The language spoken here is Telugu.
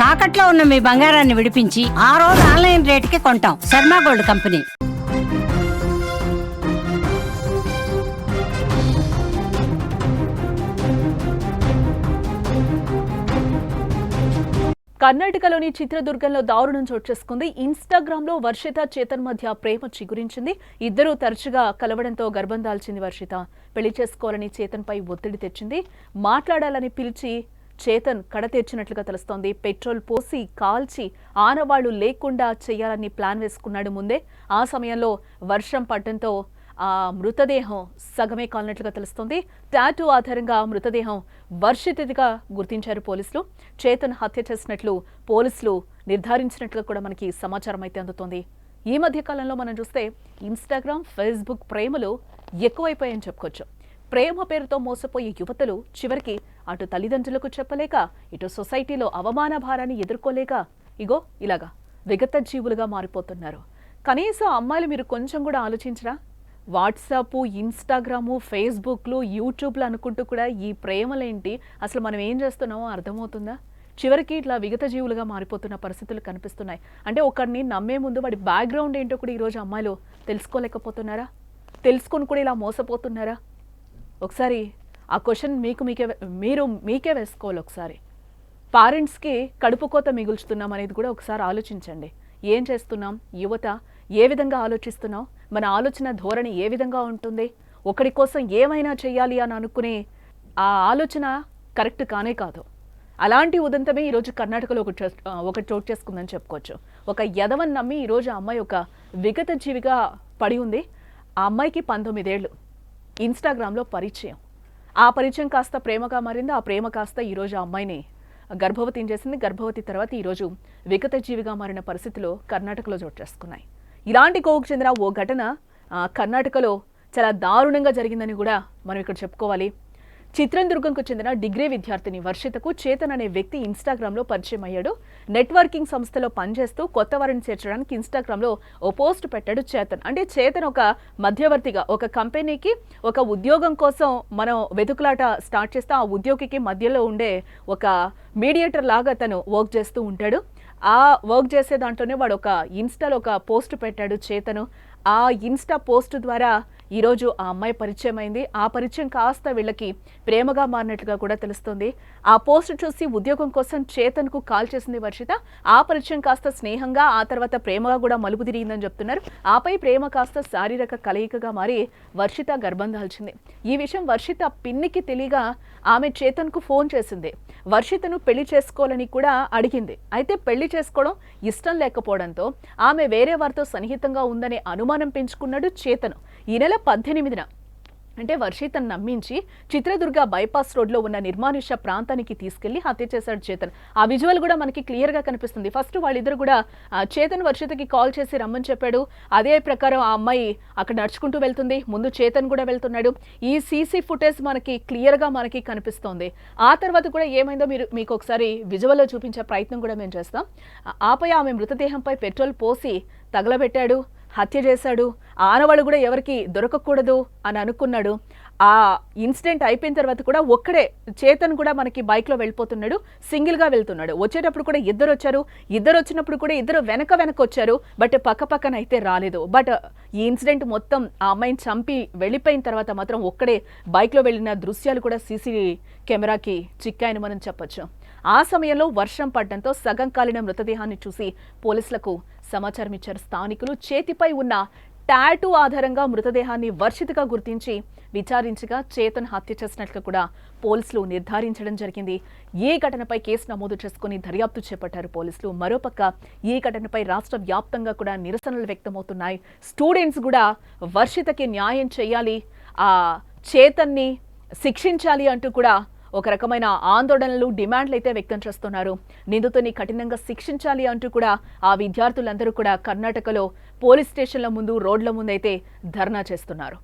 తాకట్లో ఉన్న మీ బంగారాన్ని విడిపించి ఆ రోజు ఆన్లైన్ రేటుకి కొంటాం. Sharma gold company. కర్ణాటకలోని చిత్రదుర్గంలో దారుణం చోటు చేసుకుంది. ఇన్స్టాగ్రామ్ లో వర్షిత చేతన్ మధ్య ప్రేమ చిగురించింది. ఇద్దరూ తరచుగా కలవడంతో గర్భం దాల్చింది వర్షిత. పెళ్లి చేసుకోవాలని చేతన్ పై ఒత్తిడి తెచ్చింది. మాట్లాడాలని పిలిచి చేతన్ కడతీర్చినట్లుగా తెలుస్తోంది. పెట్రోల్ పోసి కాల్చి ఆనవాళ్లు లేకుండా చేయాలని ప్లాన్ వేసుకున్నాడు ముందే. ఆ సమయంలో వర్షం పడడంతో ఆ మృతదేహం సగమే కాలినట్లుగా తెలుస్తోంది. టాటూ ఆధారంగా మృతదేహం వర్షితగా గుర్తించారు పోలీసులు. చేతన్ హత్య చేసినట్లు పోలీసులు నిర్ధారించినట్లుగా కూడా మనకి సమాచారం అయితే అందుతోంది. ఈ మధ్య కాలంలో మనం చూస్తే ఇన్స్టాగ్రామ్, ఫేస్బుక్ ప్రేమలు ఎక్కువైపోయాయని చెప్పుకోవచ్చు. ప్రేమ పేరుతో మోసపోయే యువతలు చివరికి అటు తల్లిదండ్రులకు చెప్పలేక, ఇటు సొసైటీలో అవమాన భారాన్ని ఎదుర్కోలేక ఇగో ఇలాగా విగత జీవులుగా మారిపోతున్నారు. కనీసం అమ్మాయిలు మీరు కొంచెం కూడా ఆలోచించరా? వాట్సాప్, ఇన్స్టాగ్రాము, ఫేస్బుక్లు, యూట్యూబ్లు అనుకుంటూ కూడా ఈ ప్రేమలేంటి, అసలు మనం ఏం చేస్తున్నామో అర్థమవుతుందా? చివరికి ఇట్లా విగత జీవులుగా మారిపోతున్న పరిస్థితులు కనిపిస్తున్నాయి. అంటే ఒకరిని నమ్మే ముందు వాడి బ్యాక్గ్రౌండ్ ఏంటో కూడా ఈరోజు అమ్మాయిలు తెలుసుకోలేకపోతున్నారా? తెలుసుకొని కూడా ఇలా మోసపోతున్నారా? ఒకసారి ఆ క్వశ్చన్ మీకే వేసుకోవాలి. ఒకసారి పేరెంట్స్కి కడుపు కోత మిగుల్చుతున్నాం అనేది కూడా ఒకసారి ఆలోచించండి. ఏం చేస్తున్నాం? యువత ఏ విధంగా ఆలోచిస్తున్నాం? మన ఆలోచన ధోరణి ఏ విధంగా ఉంటుంది? ఒకరి కోసం ఏమైనా చేయాలి అని అనుకునే ఆ ఆలోచన కరెక్ట్ కానే కాదు. అలాంటి ఉదంతమే ఈరోజు కర్ణాటకలో ఒక చోటు చేసుకుందని చెప్పుకోవచ్చు. ఒక యదవన్ నమ్మి ఈరోజు ఆ అమ్మాయి ఒక విగత జీవిగా పడి ఉంది. ఆ అమ్మాయికి 19 ఏళ్ళు. ఇన్స్టాగ్రామ్లో పరిచయం. ఆ పరిచయం కాస్త ప్రేమగా మారింది. ఆ ప్రేమ కాస్త ఈరోజు ఆ అమ్మాయిని గర్భవతిని చేసింది. గర్భవతి తర్వాత ఈరోజు విగత జీవిగా మారిన పరిస్థితులు కర్ణాటకలో చోటు చేసుకున్నాయి. ఇలాంటి కోవకు చెందిన ఓ ఘటన కర్ణాటకలో చాలా దారుణంగా జరిగిందని కూడా మనం ఇక్కడ చెప్పుకోవాలి. చిత్రదుర్గంకు చెందిన డిగ్రీ విద్యార్థిని వర్షితకు చేతన్ అనే వ్యక్తి ఇన్స్టాగ్రామ్లో పరిచయం అయ్యాడు. నెట్వర్కింగ్ సంస్థలో పనిచేస్తూ కొత్త వారిని చేర్చడానికి ఇన్స్టాగ్రామ్లో ఓ పోస్ట్ పెట్టాడు చేతన్. అంటే చేతన్ ఒక మధ్యవర్తిగా, ఒక కంపెనీకి ఒక ఉద్యోగం కోసం మనం వెతుకులాట స్టార్ట్ చేస్తే ఆ ఉద్యోగికి మధ్యలో ఉండే ఒక మీడియేటర్ లాగా తను వర్క్ చేస్తూ ఉంటాడు. ఆ వర్క్ చేసే దాంట్లోనే వాడు ఒక ఇన్స్టాలో ఒక పోస్ట్ పెట్టాడు చేతను. ఆ ఇన్స్టా పోస్ట్ ద్వారా ఈరోజు ఆ అమ్మాయి పరిచయం అయింది. ఆ పరిచయం కాస్త వీళ్ళకి ప్రేమగా మారినట్లుగా కూడా తెలుస్తుంది. ఆ పోస్ట్ చూసి ఉద్యోగం కోసం చేతన్కు కాల్ చేసింది వర్షిత. ఆ పరిచయం కాస్త స్నేహంగా, ఆ తర్వాత ప్రేమగా కూడా మలుపు తిరిగిందని చెప్తున్నారు. ఆపై ప్రేమ కాస్త శారీరక కలయికగా మారి వర్షిత గర్భం దాల్చింది. ఈ విషయం వర్షిత పిన్నికి తెలియగా ఆమె చేతన్కు ఫోన్ చేసింది. వర్షితను పెళ్లి చేసుకోవాలని కూడా అడిగింది. అయితే పెళ్లి చేసుకోవడం ఇష్టం లేకపోవడంతో ఆమె వేరే వారితో సన్నిహితంగా ఉందనే అనుమానం పెంచుకున్నాడు చేతను. ఈ నెల 18న అంటే వర్షితను నమ్మించి చిత్రదుర్గ బైపాస్ రోడ్లో ఉన్న నిర్మానుష్య ప్రాంతానికి తీసుకెళ్లి హత్య చేశాడు చేతన్. ఆ విజువల్ కూడా మనకి క్లియర్గా కనిపిస్తుంది. ఫస్ట్ వాళ్ళిద్దరు కూడా చేతన్ వర్షితకి కాల్ చేసి రమ్మని చెప్పాడు. అదే ప్రకారం ఆ అమ్మాయి అక్కడ నడుచుకుంటూ వెళ్తుంది. ముందు చేతన్ కూడా వెళ్తున్నాడు. ఈ సీసీ ఫుటేజ్ మనకి క్లియర్గా మనకి కనిపిస్తోంది. ఆ తర్వాత కూడా ఏమైందో మీకు ఒకసారి విజువల్లో చూపించే ప్రయత్నం కూడా మేము చేస్తాం. ఆపై ఆమె మృతదేహంపై పెట్రోల్ పోసి తగలబెట్టాడు, హత్య చేశాడు. ఆనవాళ్ళు కూడా ఎవరికి దొరకకూడదు అని అనుకున్నాడు. ఆ ఇన్సిడెంట్ అయిపోయిన తర్వాత కూడా ఒక్కడే చేతన్ కూడా మనకి బైక్లో వెళ్ళిపోతున్నాడు. సింగిల్గా వెళ్తున్నాడు. వచ్చేటప్పుడు కూడా ఇద్దరు వచ్చారు. ఇద్దరు వచ్చినప్పుడు కూడా ఇద్దరు వెనక వచ్చారు. బట్ పక్కన అయితే రాలేదు. బట్ ఈ ఇన్సిడెంట్ మొత్తం ఆ అమ్మాయిని చంపి వెళ్ళిపోయిన తర్వాత మాత్రం ఒక్కడే బైక్లో వెళ్ళిన దృశ్యాలు కూడా సీసీ కెమెరాకి చిక్కాయని మనం చెప్పొచ్చు. ఆ సమయంలో వర్షం పడడంతో సగం కాలిన మృతదేహాన్ని చూసి పోలీసులకు సమాచారం ఇచ్చారు స్థానికులు. చేతిపై ఉన్న టాటూ ఆధారంగా మృతదేహాన్ని వర్షితగా గుర్తించి విచారించగా చేతన్ హత్య చేసినట్లు కూడా పోలీసులు నిర్ధారించడం జరిగింది. ఈ ఘటనపై కేసు నమోదు చేసుకుని దర్యాప్తు చేపట్టారు పోలీసులు. మరోపక్క ఈ ఘటనపై రాష్ట్ర వ్యాప్తంగా కూడా నిరసనలు వ్యక్తమవుతున్నాయి. స్టూడెంట్స్ కూడా వర్షితకి న్యాయం చేయాలి, ఆ చేతన్ని శిక్షించాలి అంటూ కూడా ఒక రకమైన ఆందోళనలు, డిమాండ్లు అయితే వ్యక్తం చేస్తున్నారు. నిందితుని కఠినంగా శిక్షించాలి అంటూ కూడా ఆ విద్యార్థులందరూ కూడా కర్ణాటకలో పోలీస్ స్టేషన్ల ముందు, రోడ్ల ముందు అయితే ధర్నా చేస్తున్నారు.